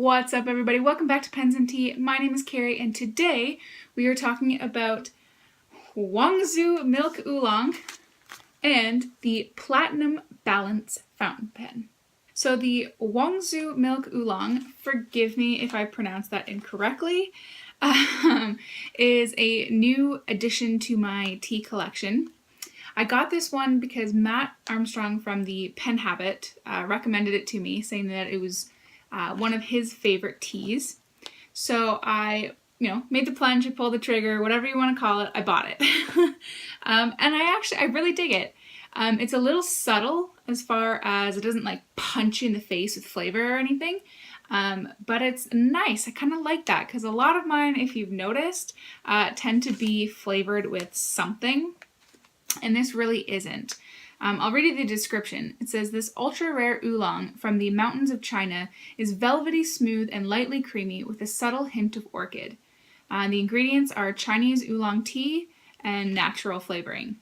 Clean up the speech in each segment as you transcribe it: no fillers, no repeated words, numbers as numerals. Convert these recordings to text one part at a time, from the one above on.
What's up, everybody? Welcome back to Pens and Tea. My name is Carrie, and today we are talking about Guangzhou Milk Oolong and the Platinum Balance Fountain Pen. So the Guangzhou Milk Oolong, forgive me if I pronounce that incorrectly, is a new addition to my tea collection. I got this one because Matt Armstrong from the Pen Habit recommended it to me, saying that it was one of his favorite teas. So I, made the plunge, I pulled the trigger, whatever you want to call it, I bought it. And I really dig it. It's a little subtle as far as it doesn't like punch you in the face with flavor or anything. But it's nice. I kind of like that because a lot of mine, if you've noticed, tend to be flavored with something. And this really isn't. I'll read you the description. It says, this ultra-rare oolong from the mountains of China is velvety smooth and lightly creamy with a subtle hint of orchid. The ingredients are Chinese oolong tea and natural flavoring.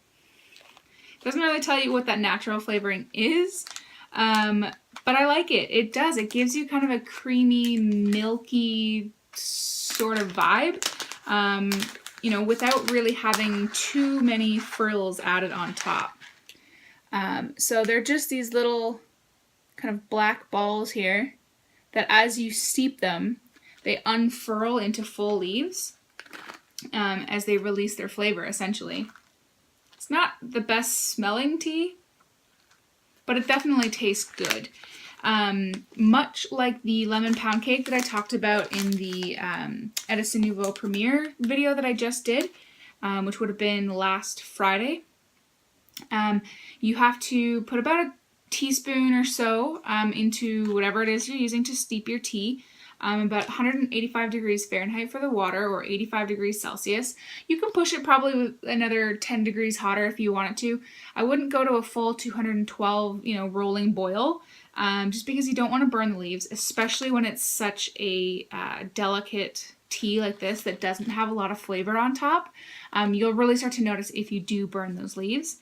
It doesn't really tell you what that natural flavoring is, but I like it. It does. It gives you kind of a creamy, milky sort of vibe. Without really having too many frills added on top. So they're just these little kind of black balls here that as you steep them, they unfurl into full leaves as they release their flavor, essentially. It's not the best smelling tea, but it definitely tastes good. Much like the lemon pound cake that I talked about in the Edison Nouveau Premiere video that I just did, which would have been last Friday. You have to put about a teaspoon or so into whatever it is you're using to steep your tea. About 185 degrees Fahrenheit for the water, or 85 degrees Celsius. You can push it probably with another 10 degrees hotter if you wanted to. I wouldn't go to a full 212, rolling boil, just because you don't want to burn the leaves, especially when it's such a delicate tea like this that doesn't have a lot of flavor on top. You'll really start to notice if you do burn those leaves.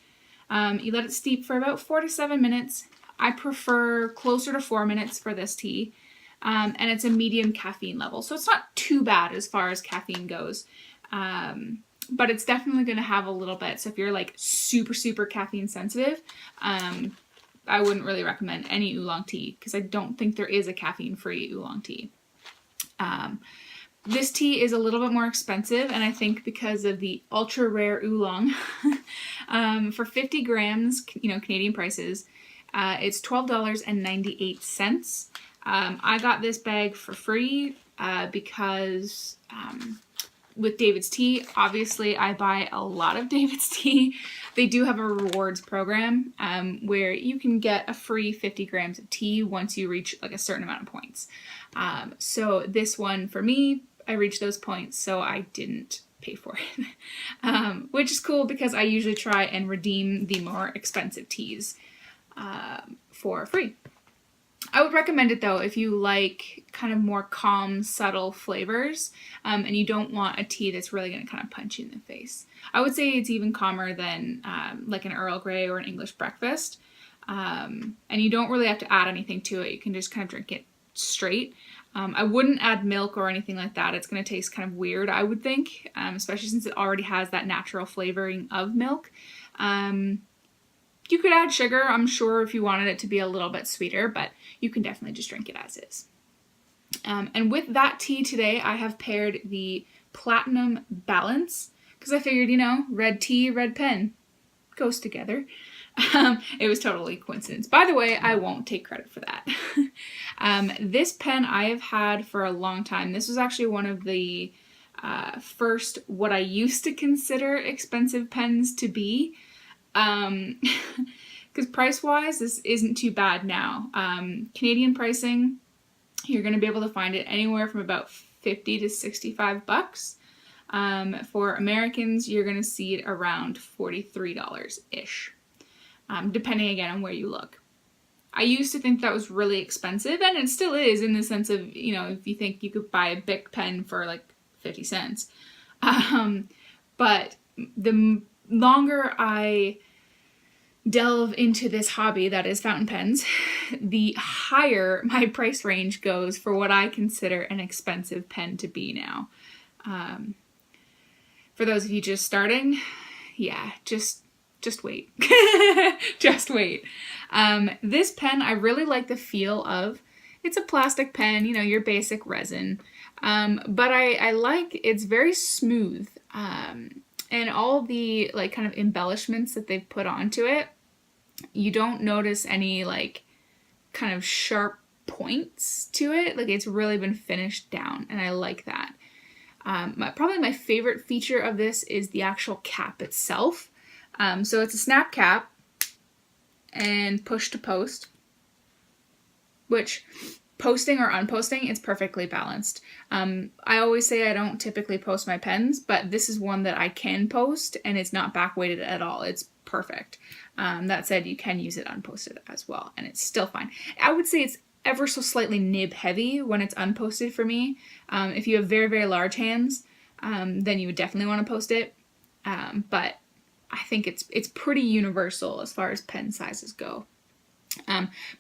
You let it steep for about 4 to 7 minutes. I prefer closer to 4 minutes for this tea. And it's a medium caffeine level. So it's not too bad as far as caffeine goes. But it's definitely going to have a little bit. So if you're like super, super caffeine sensitive, I wouldn't really recommend any oolong tea because I don't think there is a caffeine-free oolong tea. This tea is a little bit more expensive, and I think because of the ultra-rare oolong, for 50 grams, Canadian prices, it's $12.98. I got this bag for free because with David's Tea, obviously I buy a lot of David's Tea. They do have a rewards program where you can get a free 50 grams of tea once you reach like a certain amount of points. So this one for me, I reached those points, so I didn't pay for it, which is cool because I usually try and redeem the more expensive teas for free. I would recommend it though if you like kind of more calm, subtle flavors and you don't want a tea that's really going to kind of punch you in the face. I would say it's even calmer than like an Earl Grey or an English breakfast. And you don't really have to add anything to it. You can just kind of drink it straight. I wouldn't add milk or anything like that. It's going to taste kind of weird, I would think, especially since it already has that natural flavoring of milk. You could add sugar, I'm sure, if you wanted it to be a little bit sweeter, but you can definitely just drink it as is. And with that tea today, I have paired the Platinum Balance, because I figured, red tea, red pen goes together. It was totally coincidence. By the way, I won't take credit for that. This pen I have had for a long time. This was actually one of the first, what I used to consider expensive pens to be. Because price-wise, this isn't too bad now. Canadian pricing, you're going to be able to find it anywhere from about $50 to $65. For Americans, you're going to see it around $43-ish, depending again on where you look. I used to think that was really expensive, and it still is in the sense of, if you think you could buy a Bic pen for like 50 cents. But the longer I delve into this hobby that is fountain pens, the higher my price range goes for what I consider an expensive pen to be now. For those of you just starting, yeah, just wait. Just wait. This pen, I really like the feel of. It's a plastic pen, you know, your basic resin. But I like, it's very smooth. And all the like kind of embellishments that they've put onto it, you don't notice any like kind of sharp points to it. Like it's really been finished down, and I like that. Probably my favorite feature of this is the actual cap itself. So it's a snap cap and push to post, which posting or unposting, it's perfectly balanced. I always say I don't typically post my pens, but this is one that I can post and it's not back weighted at all. It's perfect. That said, you can use it unposted as well, and it's still fine. I would say it's ever so slightly nib heavy when it's unposted for me. If you have very, very large hands, then you would definitely want to post it. But I think it's pretty universal as far as pen sizes go.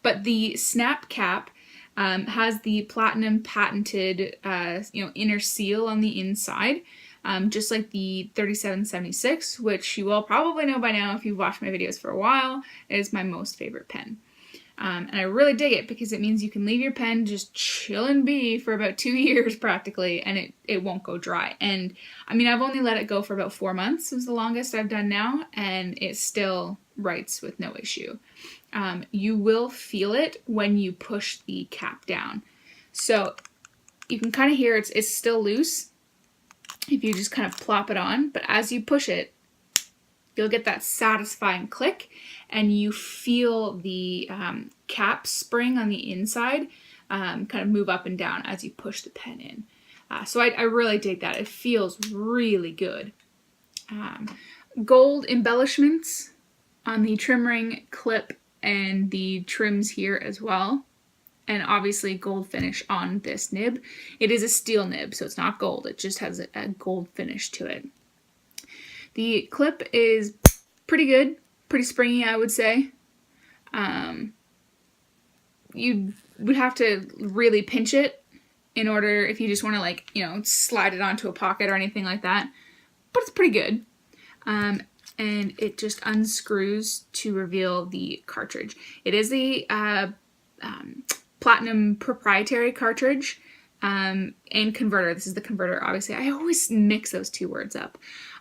But the snap cap has the platinum patented inner seal on the inside, just like the 3776, which you will probably know by now if you've watched my videos for a while. It is my most favorite pen. And I really dig it because it means you can leave your pen just chill and be for about 2 years practically, and it won't go dry. And I mean, I've only let it go for about 4 months. It was the longest I've done now, and it still writes with no issue. You will feel it when you push the cap down. So you can kind of hear it's still loose if you just kind of plop it on, but as you push it, you'll get that satisfying click, and you feel the cap spring on the inside kind of move up and down as you push the pen in. So I really dig that. It feels really good. Gold embellishments on the trim ring, clip, and the trims here as well. And obviously gold finish on this nib. It is a steel nib, so it's not gold. It just has a gold finish to it. The clip is pretty good, pretty springy, I would say. You would have to really pinch it in order, if you just want to like, slide it onto a pocket or anything like that. But it's pretty good. And it just unscrews to reveal the cartridge. It is the platinum proprietary cartridge and converter. This is the converter, obviously. I always mix those two words up.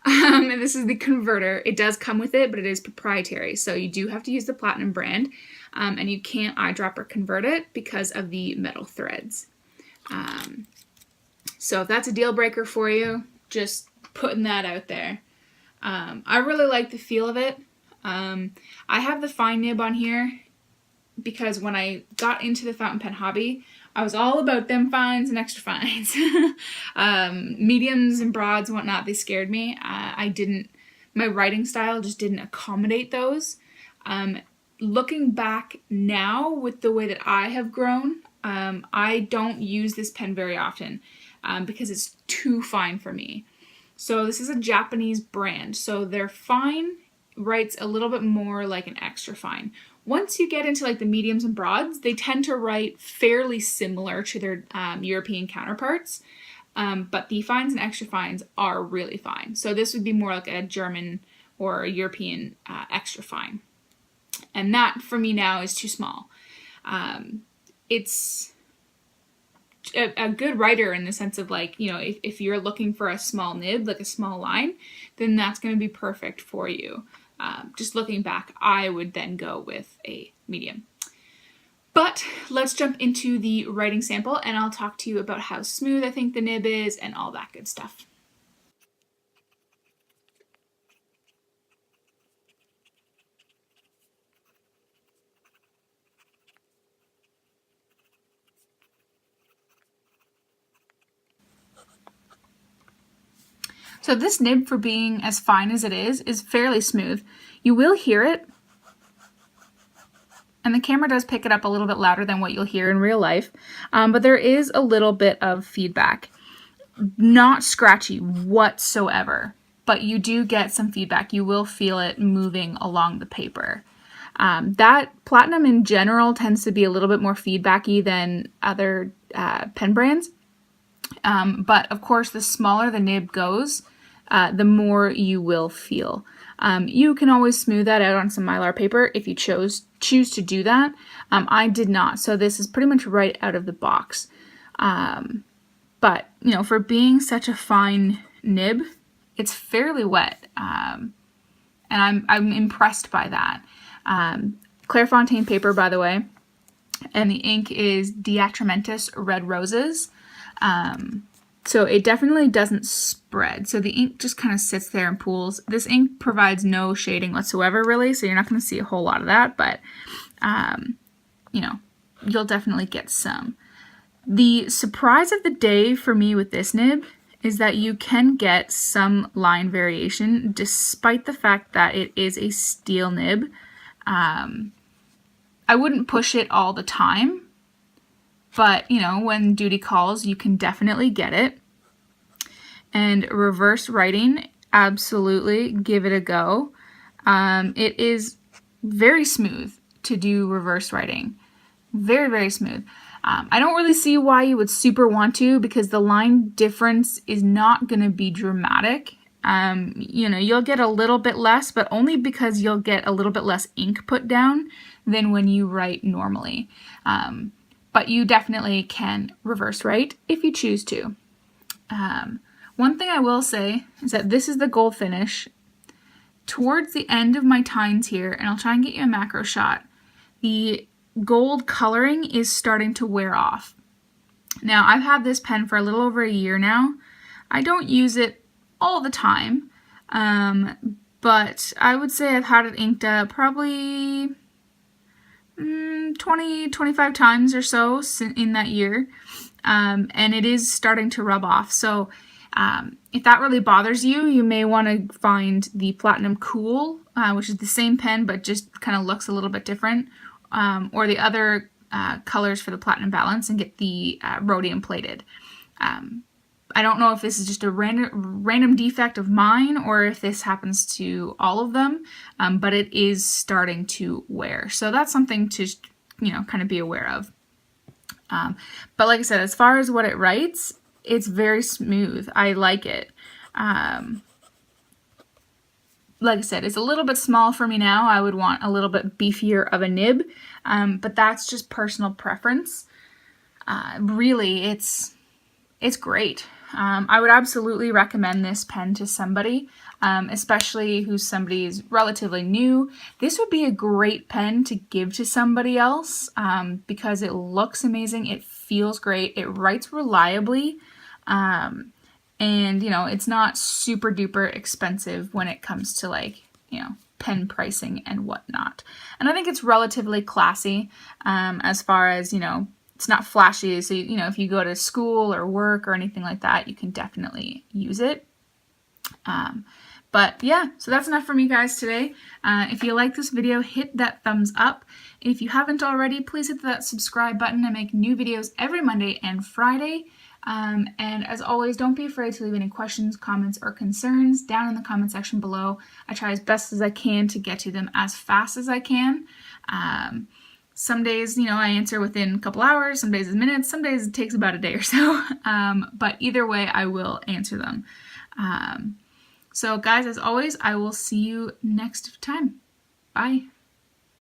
And this is the converter. It does come with it, but it is proprietary. So you do have to use the platinum brand, and you can't eyedropper convert it because of the metal threads. So if that's a deal breaker for you, just putting that out there. I really like the feel of it. I have the fine nib on here because when I got into the fountain pen hobby, I was all about them fines and extra fines. Mediums and broads and whatnot, they scared me. My writing style just didn't accommodate those. Looking back now with the way that I have grown, I don't use this pen very often because it's too fine for me. So this is a Japanese brand. So their fine writes a little bit more like an extra fine. Once you get into like the mediums and broads, they tend to write fairly similar to their European counterparts. But the fines and extra fines are really fine. So this would be more like a German or a European extra fine. And that for me now is too small. It's a good writer in the sense of like, if you're looking for a small nib, like a small line, then that's going to be perfect for you. Just looking back, I would then go with a medium. But let's jump into the writing sample, and I'll talk to you about how smooth I think the nib is and all that good stuff. So this nib, for being as fine as it is fairly smooth. You will hear it, and the camera does pick it up a little bit louder than what you'll hear in real life, but there is a little bit of feedback. Not scratchy whatsoever, but you do get some feedback. You will feel it moving along the paper. That platinum in general tends to be a little bit more feedbacky than other pen brands. But of course, the smaller the nib goes, the more you will feel. You can always smooth that out on some Mylar paper if you choose to do that. I did not, so this is pretty much right out of the box. But, you know, for being such a fine nib, it's fairly wet, and I'm impressed by that. Clairefontaine paper, by the way, and the ink is Diatramentis Red Roses. So it definitely doesn't spread. So the ink just kind of sits there and pools. This ink provides no shading whatsoever, really, so you're not going to see a whole lot of that, but, you know, you'll definitely get some. The surprise of the day for me with this nib is that you can get some line variation despite the fact that it is a steel nib. I wouldn't push it all the time, but, you know, when duty calls, you can definitely get it. And reverse writing, absolutely give it a go. It is very smooth to do reverse writing. Very, very smooth. I don't really see why you would super want to, because the line difference is not going to be dramatic. You know, you'll get a little bit less, but only because you'll get a little bit less ink put down than when you write normally. But you definitely can reverse write if you choose to. One thing I will say is that this is the gold finish. Towards the end of my tines here, and I'll try and get you a macro shot, the gold coloring is starting to wear off. Now, I've had this pen for a little over a year now. I don't use it all the time, but I would say I've had it inked up probably 20-25 times or so in that year, and it is starting to rub off. So if that really bothers you, you may want to find the Platinum Cool, which is the same pen but just kind of looks a little bit different, or the other colors for the Platinum Balance, and get the rhodium plated. I don't know if this is just a random defect of mine or if this happens to all of them, but it is starting to wear. So that's something to, you know, kind of be aware of. But like I said, as far as what it writes, it's very smooth. I like it. Like I said, it's a little bit small for me now. I would want a little bit beefier of a nib, but that's just personal preference. Really, it's great. I would absolutely recommend this pen to somebody, especially who's somebody who's relatively new. This would be a great pen to give to somebody else, because it looks amazing, it feels great, it writes reliably, and, you know, it's not super duper expensive when it comes to, like, you know, pen pricing and whatnot. And I think it's relatively classy, as far as, you know, it's not flashy, so, you know, if you go to school or work or anything like that, you can definitely use it. But yeah, so that's enough for me, guys, today. If you like this video, hit that thumbs up. If you haven't already, please hit that subscribe button. I make new videos every Monday and Friday. And as always, don't be afraid to leave any questions, comments, or concerns down in the comment section below. I try as best as I can to get to them as fast as I can. Some days, you know, I answer within a couple hours, some days it's minutes, some days it takes about a day or so. But either way, I will answer them. So guys, as always, I will see you next time. Bye.